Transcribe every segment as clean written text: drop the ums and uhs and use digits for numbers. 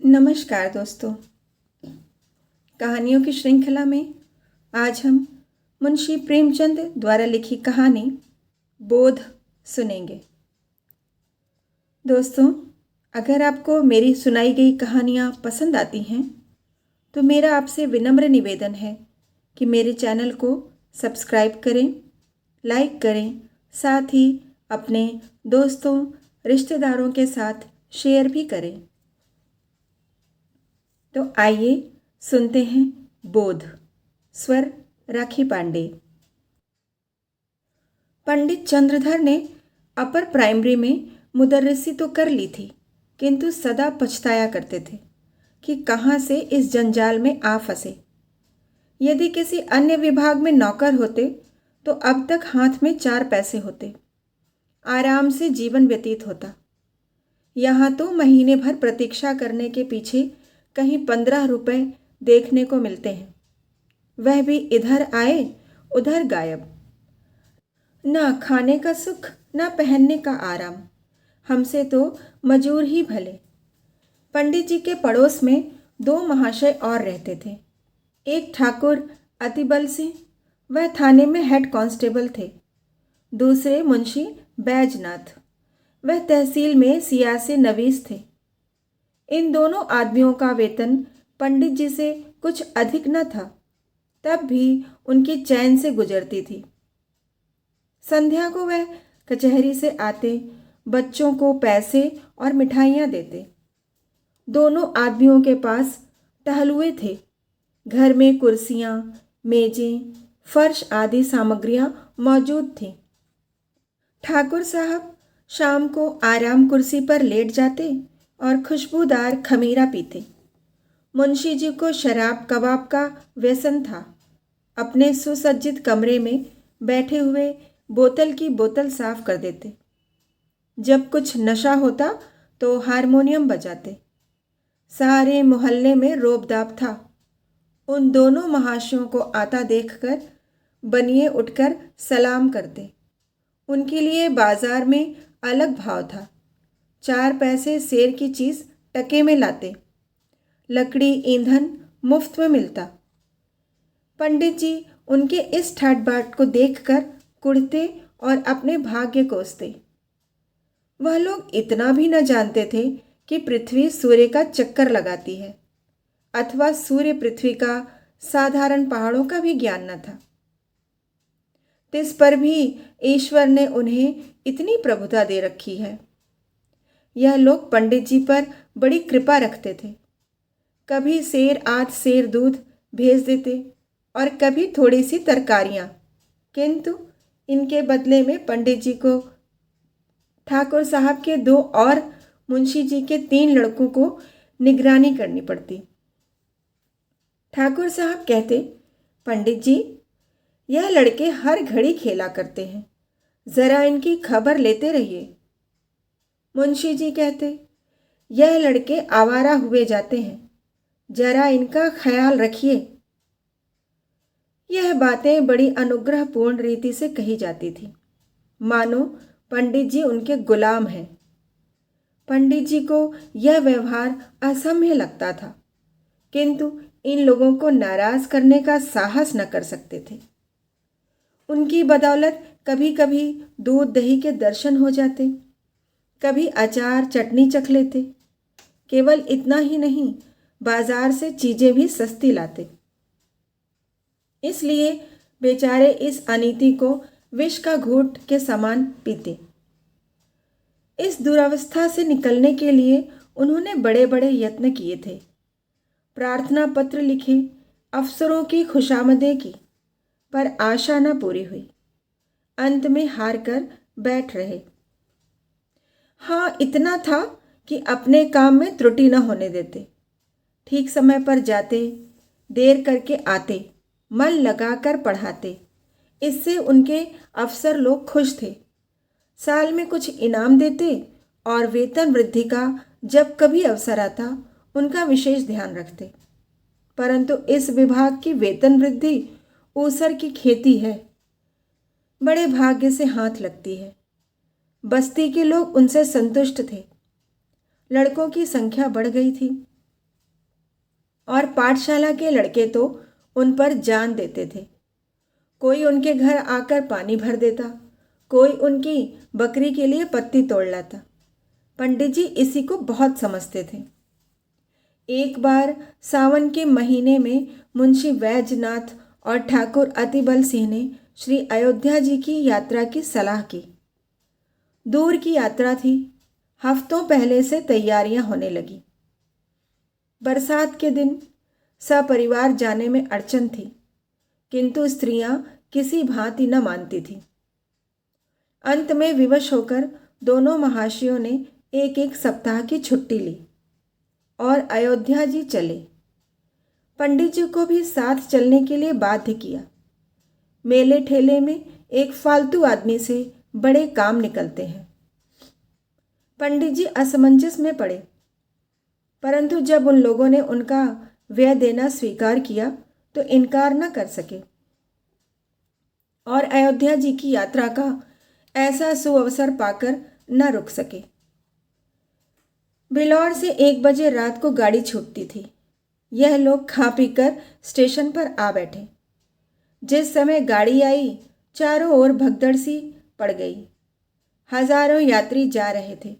नमस्कार दोस्तों। कहानियों की श्रृंखला में आज हम मुंशी प्रेमचंद द्वारा लिखी कहानी बोध सुनेंगे। दोस्तों, अगर आपको मेरी सुनाई गई कहानियाँ पसंद आती हैं तो मेरा आपसे विनम्र निवेदन है कि मेरे चैनल को सब्सक्राइब करें, लाइक करें, साथ ही अपने दोस्तों रिश्तेदारों के साथ शेयर भी करें। तो आइए सुनते हैं बोध। स्वर राखी पांडे। पंडित चंद्रधर ने अपर प्राइमरी में मुदर्रिसी तो कर ली थी, किंतु सदा पछताया करते थे कि कहाँ से इस जंजाल में आ फंसे। यदि किसी अन्य विभाग में नौकर होते तो अब तक हाथ में 4 पैसे होते, आराम से जीवन व्यतीत होता। यहाँ तो महीने भर प्रतीक्षा करने के पीछे कहीं 15 रुपए देखने को मिलते हैं, वह भी इधर आए उधर गायब। ना खाने का सुख, ना पहनने का आराम। हमसे तो मजूर ही भले। पंडित जी के पड़ोस में 2 महाशय और रहते थे। एक ठाकुर अतिबल सिंह, वह थाने में हेड कांस्टेबल थे। दूसरे मुंशी बैजनाथ, वह तहसील में सियासी नवीस थे। इन दोनों आदमियों का वेतन पंडित जी से कुछ अधिक न था, तब भी उनकी चैन से गुजरती थी। संध्या को वह कचहरी से आते बच्चों को पैसे और मिठाइयाँ देते। दोनों आदमियों के पास टहलुए थे। घर में कुर्सियाँ, मेजें, फर्श आदि सामग्रियाँ मौजूद थीं। ठाकुर साहब शाम को आराम कुर्सी पर लेट जाते और खुशबूदार खमीरा पीते। मुंशी जी को शराब कबाब का व्यसन था। अपने सुसज्जित कमरे में बैठे हुए बोतल की बोतल साफ कर देते। जब कुछ नशा होता तो हारमोनियम बजाते। सारे मोहल्ले में रोबदाब था। उन दोनों महाशयों को आता देखकर बनिए उठकर सलाम करते। उनके लिए बाजार में अलग भाव था। 4 पैसे सेर की चीज़ टके में लाते। लकड़ी ईंधन मुफ्त में मिलता। पंडित जी उनके इस ठाट बाट को देखकर कुढ़ते और अपने भाग्य कोसते। वह लोग इतना भी न जानते थे कि पृथ्वी सूर्य का चक्कर लगाती है, अथवा सूर्य पृथ्वी का साधारण पहाड़ों का भी ज्ञान न था। तिस पर भी ईश्वर ने उन्हें इतनी प्रभुता दे रखी है। यह लोग पंडित जी पर बड़ी कृपा रखते थे। कभी सेर आध सेर दूध भेज देते और कभी थोड़ी सी तरकारियाँ, किंतु इनके बदले में पंडित जी को ठाकुर साहब के 2 और मुंशी जी के 3 लड़कों को निगरानी करनी पड़ती। ठाकुर साहब कहते, पंडित जी, यह लड़के हर घड़ी खेला करते हैं, ज़रा इनकी खबर लेते रहिए। मुंशी जी कहते, यह लड़के आवारा हुए जाते हैं, जरा इनका ख्याल रखिए। यह बातें बड़ी अनुग्रहपूर्ण रीति से कही जाती थी, मानो पंडित जी उनके गुलाम हैं। पंडित जी को यह व्यवहार असह्य लगता था, किंतु इन लोगों को नाराज करने का साहस न कर सकते थे। उनकी बदौलत कभी कभी दूध दही के दर्शन हो जाते, कभी अचार चटनी चख लेते। केवल इतना ही नहीं, बाजार से चीजें भी सस्ती लाते। इसलिए बेचारे इस अनीति को विष का घूंट के समान पीते। इस दुरावस्था से निकलने के लिए उन्होंने बड़े बड़े यत्न किए थे। प्रार्थना पत्र लिखे, अफसरों की खुशामदें की, पर आशा न पूरी हुई। अंत में हार कर बैठ रहे। हाँ, इतना था कि अपने काम में त्रुटि न होने देते। ठीक समय पर जाते, देर करके आते, मन लगाकर पढ़ाते। इससे उनके अफसर लोग खुश थे। साल में कुछ इनाम देते और वेतन वृद्धि का जब कभी अवसर आता उनका विशेष ध्यान रखते। परंतु इस विभाग की वेतन वृद्धि ऊसर की खेती है, बड़े भाग्य से हाथ लगती है। बस्ती के लोग उनसे संतुष्ट थे। लड़कों की संख्या बढ़ गई थी। और पाठशाला के लड़के तो उन पर जान देते थे। कोई उनके घर आकर पानी भर देता, कोई उनकी बकरी के लिए पत्ती तोड़ लाता। पंडित जी इसी को बहुत समझते थे। एक बार सावन के महीने में मुंशी वैजनाथ और ठाकुर अतिबल सिंह ने श्री अयोध्या जी की यात्रा की सलाह की। दूर की यात्रा थी, हफ्तों पहले से तैयारियां होने लगी। बरसात के दिन सपरिवार जाने में अड़चन थी, किंतु स्त्रियां किसी भांति न मानती थीं। अंत में विवश होकर दोनों महाशयों ने एक एक सप्ताह की छुट्टी ली और अयोध्या जी चले। पंडित जी को भी साथ चलने के लिए बाध्य किया। मेले ठेले में एक फालतू आदमी से बड़े काम निकलते हैं। पंडित जी असमंजस में पड़े, परंतु जब उन लोगों ने उनका व्यय देना स्वीकार किया तो इनकार न कर सके और अयोध्या जी की यात्रा का ऐसा सुअवसर पाकर न रुक सके। बिलौर से 1 बजे रात को गाड़ी छूटती थी। यह लोग खा पीकर स्टेशन पर आ बैठे। जिस समय गाड़ी आई, चारों ओर भगदड़ सी पड़ गई। हजारों यात्री जा रहे थे।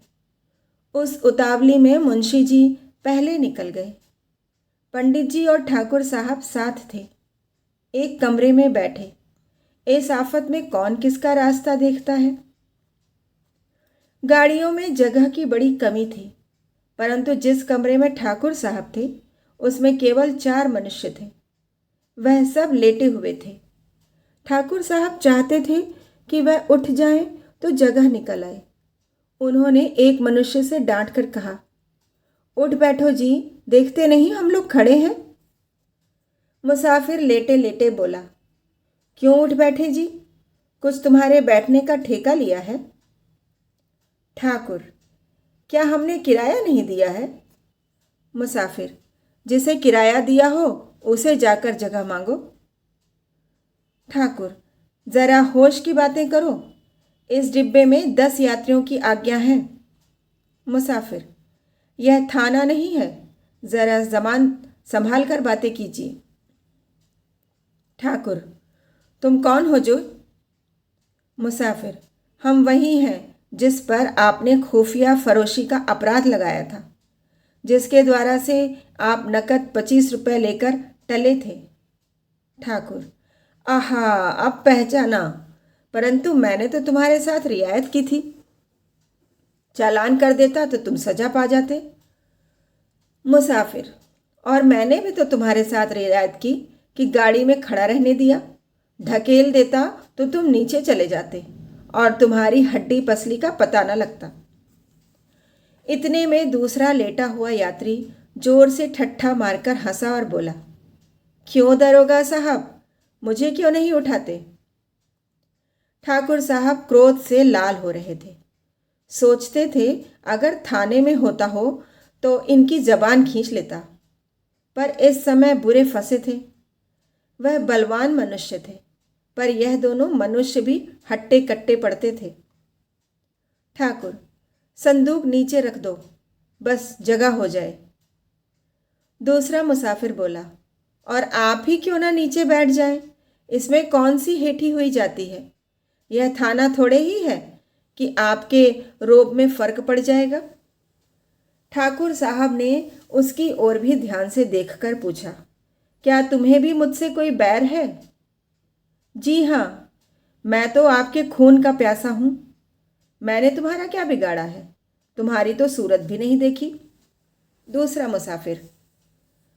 उस उतावली में मुंशी जी पहले निकल गए। पंडित जी और ठाकुर साहब साथ थे, एक कमरे में बैठे। इस आफत में कौन किसका रास्ता देखता है। गाड़ियों में जगह की बड़ी कमी थी, परंतु जिस कमरे में ठाकुर साहब थे उसमें केवल 4 मनुष्य थे। वह सब लेटे हुए थे। ठाकुर साहब चाहते थे कि वह उठ जाएं तो जगह निकल आए। उन्होंने एक मनुष्य से डांट कर कहा, उठ बैठो जी, देखते नहीं हम लोग खड़े हैं। मुसाफिर लेटे लेटे बोला, क्यों उठ बैठे जी, कुछ तुम्हारे बैठने का ठेका लिया है? ठाकुर, क्या हमने किराया नहीं दिया है? मुसाफिर, जिसे किराया दिया हो उसे जाकर जगह मांगो। ठाकुर, जरा होश की बातें करो, इस डिब्बे में 10 यात्रियों की आज्ञा है। मुसाफिर, यह थाना नहीं है, जरा जबान संभाल कर बातें कीजिए। ठाकुर, तुम कौन हो जो? मुसाफिर, हम वही हैं जिस पर आपने खुफिया फरोशी का अपराध लगाया था, जिसके द्वारा से आप नकद 25 रुपये लेकर टले थे। ठाकुर, आहा, अब पहचाना, परंतु मैंने तो तुम्हारे साथ रियायत की थी। चालान कर देता तो तुम सजा पा जाते। मुसाफिर, और मैंने भी तो तुम्हारे साथ रियायत की कि गाड़ी में खड़ा रहने दिया। ढकेल देता तो तुम नीचे चले जाते और तुम्हारी हड्डी पसली का पता न लगता। इतने में दूसरा लेटा हुआ यात्री जोर से ठट्ठा मारकर हंसा और बोला, क्यों दरोगा साहब, मुझे क्यों नहीं उठाते? ठाकुर साहब क्रोध से लाल हो रहे थे। सोचते थे अगर थाने में होता हो तो इनकी जबान खींच लेता, पर इस समय बुरे फंसे थे। वह बलवान मनुष्य थे, पर यह दोनों मनुष्य भी हट्टे कट्टे पड़ते थे। ठाकुर, संदूक नीचे रख दो, बस जगह हो जाए। दूसरा मुसाफिर बोला, और आप ही क्यों ना नीचे बैठ जाएं, इसमें कौन सी हेठी हुई जाती है। यह थाना थोड़े ही है कि आपके रोब में फर्क पड़ जाएगा। ठाकुर साहब ने उसकी ओर भी ध्यान से देखकर पूछा, क्या तुम्हें भी मुझसे कोई बैर है? जी हाँ, मैं तो आपके खून का प्यासा हूँ। मैंने तुम्हारा क्या बिगाड़ा है? तुम्हारी तो सूरत भी नहीं देखी। दूसरा मुसाफिर,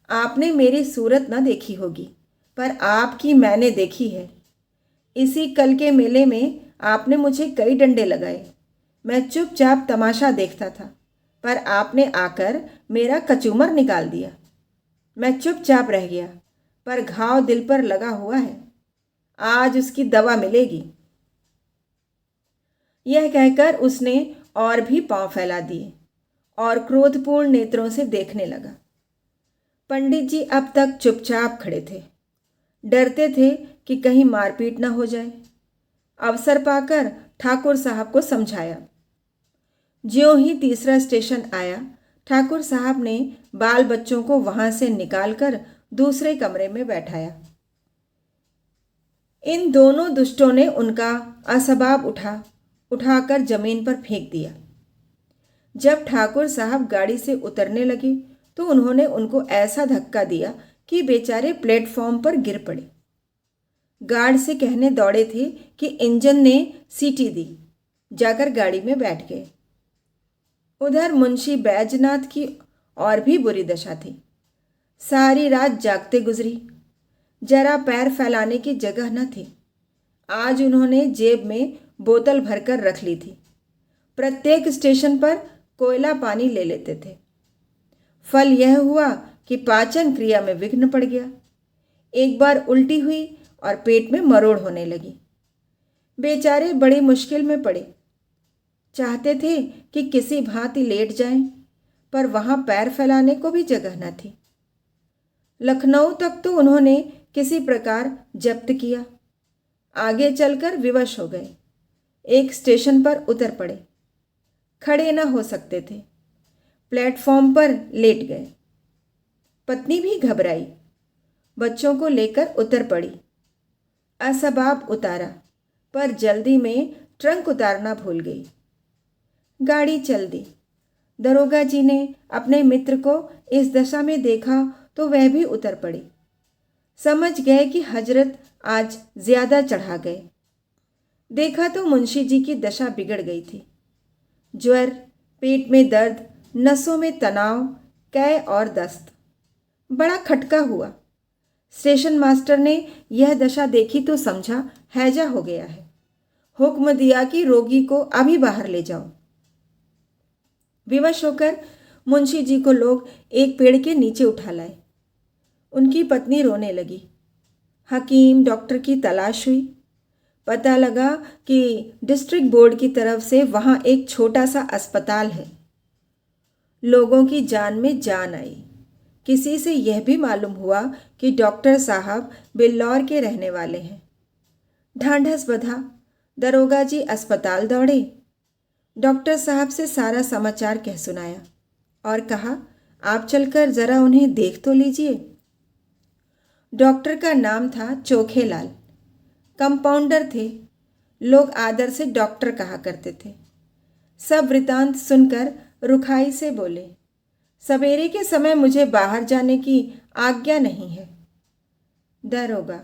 आपने मेरी सूरत न देखी होगी, पर आपकी मैंने देखी है। इसी कल के मेले में आपने मुझे कई डंडे लगाए। मैं चुपचाप तमाशा देखता था, पर आपने आकर मेरा कचूमर निकाल दिया। मैं चुपचाप रह गया, पर घाव दिल पर लगा हुआ है, आज उसकी दवा मिलेगी। यह कहकर उसने और भी पांव फैला दिए और क्रोधपूर्ण नेत्रों से देखने लगा। पंडित जी अब तक चुपचाप खड़े थे, डरते थे कि कहीं मारपीट न हो जाए। अवसर पाकर ठाकुर साहब को समझाया। ज्यों ही तीसरा स्टेशन आया, ठाकुर साहब ने बाल बच्चों को वहां से निकालकर दूसरे कमरे में बैठाया। इन दोनों दुष्टों ने उनका असबाब उठाकर जमीन पर फेंक दिया। जब ठाकुर साहब गाड़ी से उतरने लगे तो उन्होंने उनको ऐसा धक्का दिया कि बेचारे प्लेटफॉर्म पर गिर पड़े। गार्ड से कहने दौड़े थे कि इंजन ने सीटी दी, जाकर गाड़ी में बैठ गए। उधर मुंशी बैजनाथ की और भी बुरी दशा थी। सारी रात जागते गुजरी, जरा पैर फैलाने की जगह न थी। आज उन्होंने जेब में बोतल भरकर रख ली थी। प्रत्येक स्टेशन पर कोयला पानी ले लेते थे। फल यह हुआ कि पाचन क्रिया में विघ्न पड़ गया। एक बार उल्टी हुई और पेट में मरोड़ होने लगी। बेचारे बड़ी मुश्किल में पड़े। चाहते थे कि किसी भांति लेट जाएं, पर वहां पैर फैलाने को भी जगह न थी। लखनऊ तक तो उन्होंने किसी प्रकार जब्त किया। आगे चलकर विवश हो गए। एक स्टेशन पर उतर पड़े। खड़े न हो सकते थे। प्लेटफॉर्म पर लेट गए। पत्नी भी घबराई, बच्चों को लेकर उतर पड़ी। असबाब उतारा, पर जल्दी में ट्रंक उतारना भूल गई। गाड़ी चल दी। दरोगा जी ने अपने मित्र को इस दशा में देखा तो वह भी उतर पड़े। समझ गए कि हजरत आज ज्यादा चढ़ा गए। देखा तो मुंशी जी की दशा बिगड़ गई थी। ज्वर, पेट में दर्द, नसों में तनाव, कै और दस्त। बड़ा खटका हुआ। स्टेशन मास्टर ने यह दशा देखी तो समझा हैजा हो गया है। हुक्म दिया कि रोगी को अभी बाहर ले जाओ। विवश होकर मुंशी जी को लोग एक पेड़ के नीचे उठा लाए। उनकी पत्नी रोने लगी। हकीम, डॉक्टर की तलाश हुई। पता लगा कि डिस्ट्रिक्ट बोर्ड की तरफ से वहाँ एक छोटा सा अस्पताल है। लोगों की जान में जान आई। किसी से यह भी मालूम हुआ कि डॉक्टर साहब बिल्लौर के रहने वाले हैं। ढांढस बंधा। दरोगा जी अस्पताल दौड़े। डॉक्टर साहब से सारा समाचार कह सुनाया और कहा, आप चलकर ज़रा उन्हें देख तो लीजिए। डॉक्टर का नाम था चोखेलाल। कंपाउंडर थे। लोग आदर से डॉक्टर कहा करते थे। सब वृतांत सुनकर रुखाई से बोले, सवेरे के समय मुझे बाहर जाने की आज्ञा नहीं है। दरोगा,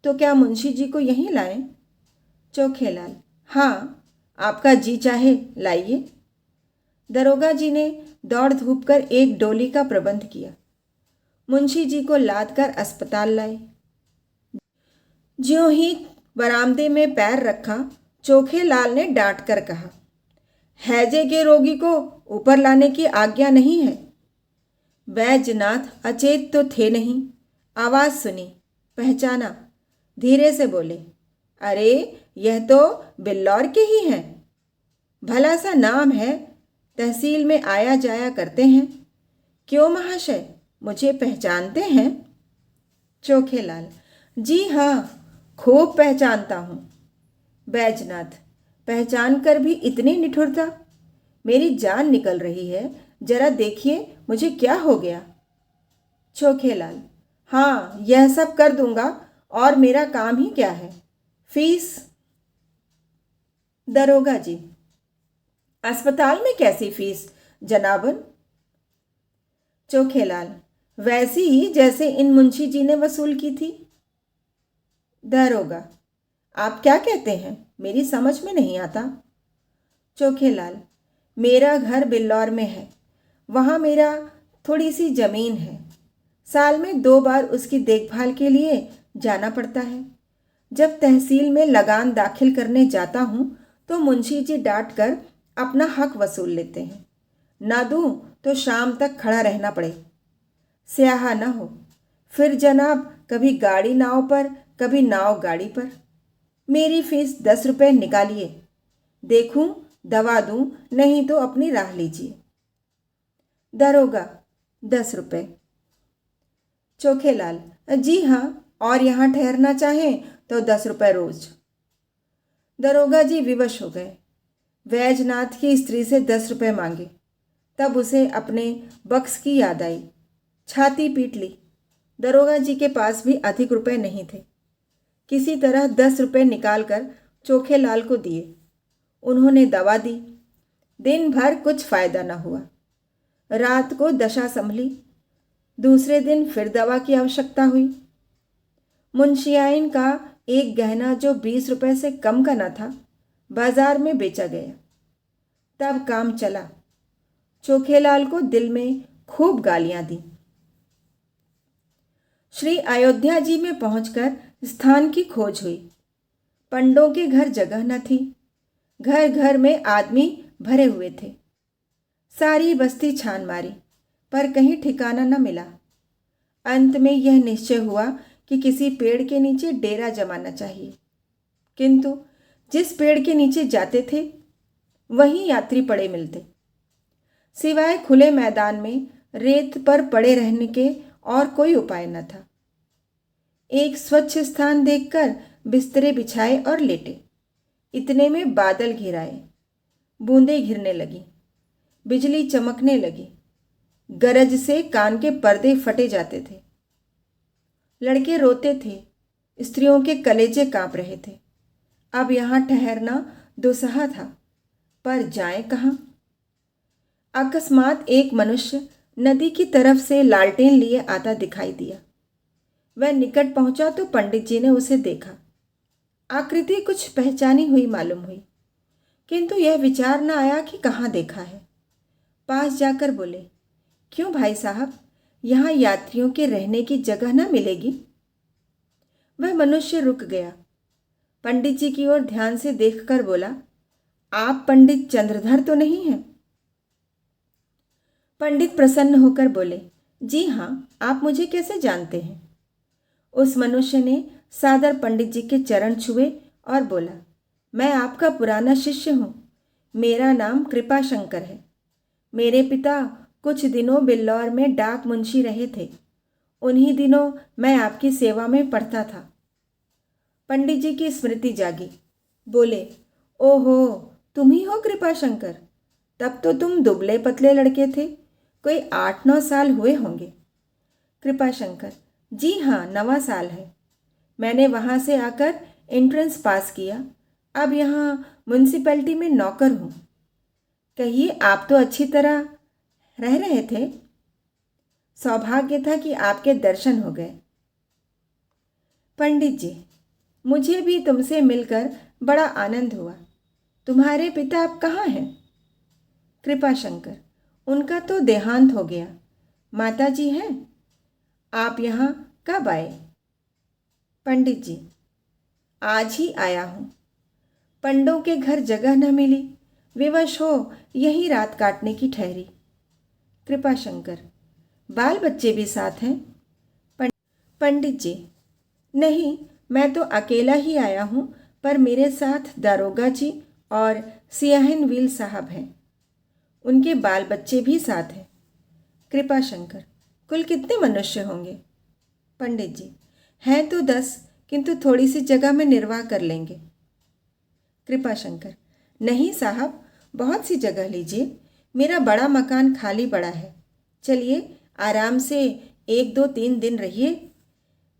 तो क्या मुंशी जी को यहीं लाएं? चोखेलाल, हाँ, आपका जी चाहे लाइए। दरोगा जी ने दौड़ धूप कर एक डोली का प्रबंध किया। मुंशी जी को लाद कर अस्पताल लाए। ज्यों ही बरामदे में पैर रखा, चोखेलाल ने डांट कर कहा, हैजे के रोगी को ऊपर लाने की आज्ञा नहीं है। बैजनाथ अचेत तो थे नहीं। आवाज़ सुनी, पहचाना। धीरे से बोले, अरे यह तो बिल्लौर के ही हैं। भला सा नाम है, तहसील में आया जाया करते हैं। क्यों महाशय, मुझे पहचानते हैं? चोखेलाल, जी हाँ, खूब पहचानता हूँ। बैजनाथ, पहचान कर भी इतनी निठुरता? मेरी जान निकल रही है, जरा देखिए मुझे क्या हो गया। चोखेलाल, हाँ, यह सब कर दूंगा, और मेरा काम ही क्या है। फीस? दरोगा जी, अस्पताल में कैसी फीस जनाबन? चोखेलाल, वैसी ही जैसे इन मुंशी जी ने वसूल की थी। दरोगा, आप क्या कहते हैं, मेरी समझ में नहीं आता। चोखेलाल, मेरा घर बिल्लौर में है। वहाँ मेरा थोड़ी सी ज़मीन है। साल में 2 बार उसकी देखभाल के लिए जाना पड़ता है। जब तहसील में लगान दाखिल करने जाता हूँ तो मुंशी जी डांट कर अपना हक वसूल लेते हैं। ना दूँ तो शाम तक खड़ा रहना पड़े। स्याहा न हो। फिर जनाब कभी गाड़ी नाव पर, कभी नाव गाड़ी पर। मेरी फीस 10 रुपये निकालिए। देखूं, दवा दूं, नहीं तो अपनी राह लीजिए। दरोगा, 10 रुपये। चोखेलाल, जी हाँ, और यहाँ ठहरना चाहें तो 10 रुपये रोज। दरोगा जी विवश हो गए। वैजनाथ की स्त्री से 10 रुपये मांगे। तब उसे अपने बक्स की याद आई। छाती पीट ली। दरोगा जी के पास भी अधिक रुपए नहीं थे। किसी तरह 10 रुपए निकालकर चोखेलाल को दिए। उन्होंने दवा दी। दिन भर कुछ फायदा न हुआ। रात को दशा संभली। दूसरे दिन फिर दवा की आवश्यकता हुई। मुंशियाइन का एक गहना जो 20 रुपए से कम का न था, बाजार में बेचा गया। तब काम चला। चोखेलाल को दिल में खूब गालियां दी। श्री अयोध्या जी में पहुंचकर स्थान की खोज हुई। पंडों के घर जगह न थी। घर घर में आदमी भरे हुए थे। सारी बस्ती छान मारी, पर कहीं ठिकाना न मिला। अंत में यह निश्चय हुआ कि किसी पेड़ के नीचे डेरा जमाना चाहिए। किंतु जिस पेड़ के नीचे जाते थे वहीं यात्री पड़े मिलते। सिवाय खुले मैदान में रेत पर पड़े रहने के और कोई उपाय न था। एक स्वच्छ स्थान देखकर बिस्तरे बिछाए और लेटे। इतने में बादल घिर आए। बूंदें गिरने लगी। बिजली चमकने लगी। गरज से कान के पर्दे फटे जाते थे। लड़के रोते थे। स्त्रियों के कलेजे कांप रहे थे। अब यहाँ ठहरना दुस्सह था, पर जाएं कहाँ? अकस्मात एक मनुष्य नदी की तरफ से लालटेन लिए आता दिखाई दिया। वह निकट पहुंचा तो पंडित जी ने उसे देखा। आकृति कुछ पहचानी हुई मालूम हुई, किंतु यह विचार न आया कि कहाँ देखा है। पास जाकर बोले, क्यों भाई साहब, यहाँ यात्रियों के रहने की जगह न मिलेगी? वह मनुष्य रुक गया। पंडित जी की ओर ध्यान से देखकर बोला, आप पंडित चंद्रधर तो नहीं हैं? पंडित प्रसन्न होकर बोले, जी हाँ, आप मुझे कैसे जानते हैं? उस मनुष्य ने सादर पंडित जी के चरण छुए और बोला, मैं आपका पुराना शिष्य हूँ। मेरा नाम कृपाशंकर है। मेरे पिता कुछ दिनों बिल्लौर में डाक मुंशी रहे थे। उन्हीं दिनों मैं आपकी सेवा में पढ़ता था। पंडित जी की स्मृति जागी। बोले, ओहो, तुम ही हो कृपाशंकर। तब तो तुम दुबले पतले लड़के थे। कोई 8-9 साल हुए होंगे। कृपाशंकर, जी हाँ, 9वां साल है। मैंने वहाँ से आकर एंट्रेंस पास किया। अब यहाँ म्यूनिसिपैलिटी में नौकर हूँ। कहिए, आप तो अच्छी तरह रह रहे थे। सौभाग्य था कि आपके दर्शन हो गए। पंडित जी, मुझे भी तुमसे मिलकर बड़ा आनंद हुआ। तुम्हारे पिता अब कहाँ हैं? कृपाशंकर, उनका तो देहांत हो गया। माता जी हैं। आप यहाँ कब आए? पंडित जी, आज ही आया हूँ। पंडों के घर जगह न मिली, विवश हो यहीं रात काटने की ठहरी। कृपाशंकर, बाल बच्चे भी साथ हैं? पंडित जी, नहीं, मैं तो अकेला ही आया हूँ, पर मेरे साथ दारोगा जी और सियाहिन व्हील साहब हैं। उनके बाल बच्चे भी साथ हैं। कृपाशंकर, कुल कितने मनुष्य होंगे? पंडित जी, हैं तो 10, किंतु थोड़ी सी जगह में निर्वाह कर लेंगे। कृपाशंकर, नहीं साहब, बहुत सी जगह लीजिए। मेरा बड़ा मकान खाली पड़ा है। चलिए, आराम से 1-2-3 दिन रहिए।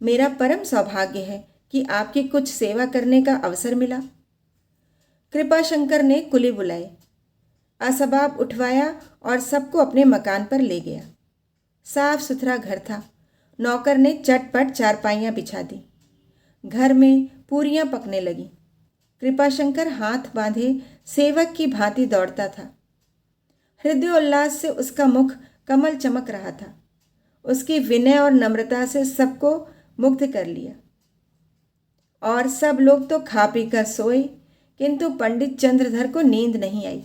मेरा परम सौभाग्य है कि आपकी कुछ सेवा करने का अवसर मिला। कृपाशंकर ने कुली बुलाए, असबाब उठवाया और सबको अपने मकान पर ले गया। साफ सुथरा घर था। नौकर ने चटपट चारपाइयाँ बिछा दी। घर में पूरियाँ पकने लगीं। कृपाशंकर हाथ बांधे सेवक की भांति दौड़ता था। हृदयोल्लास से उसका मुख कमल चमक रहा था। उसकी विनय और नम्रता से सबको मुग्ध कर लिया। और सब लोग तो खा पी कर सोए, किंतु पंडित चंद्रधर को नींद नहीं आई।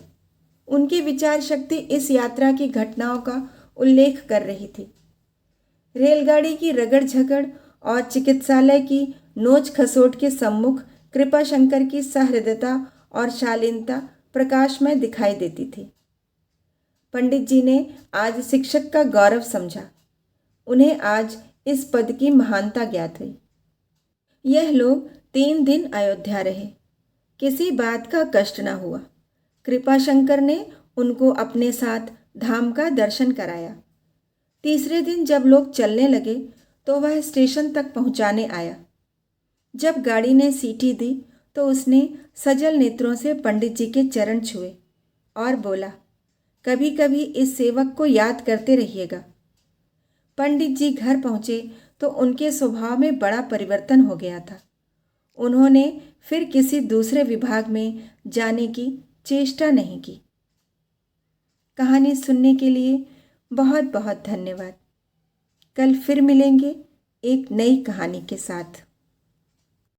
उनकी विचार शक्ति इस यात्रा की घटनाओं का उल्लेख कर रही थी। रेलगाड़ी की रगड़ झगड़ और चिकित्सालय की नोच खसोट के सम्मुख कृपाशंकर की सहृदयता और शालीनता प्रकाश में दिखाई देती थी। पंडित जी ने आज शिक्षक का गौरव समझा। उन्हें आज इस पद की महानता ज्ञात हुई। यह लोग 3 दिन अयोध्या रहे। किसी बात का कष्ट न हुआ। कृपाशंकर ने उनको अपने साथ धाम का दर्शन कराया। तीसरे दिन जब लोग चलने लगे तो वह स्टेशन तक पहुंचाने आया। जब गाड़ी ने सीटी दी तो उसने सजल नेत्रों से पंडित जी के चरण छुए और बोला, कभी कभी इस सेवक को याद करते रहिएगा। पंडित जी घर पहुंचे तो उनके स्वभाव में बड़ा परिवर्तन हो गया था। उन्होंने फिर किसी दूसरे विभाग में जाने की चेष्टा नहीं की। कहानी सुनने के लिए बहुत बहुत धन्यवाद। कल फिर मिलेंगे एक नई कहानी के साथ।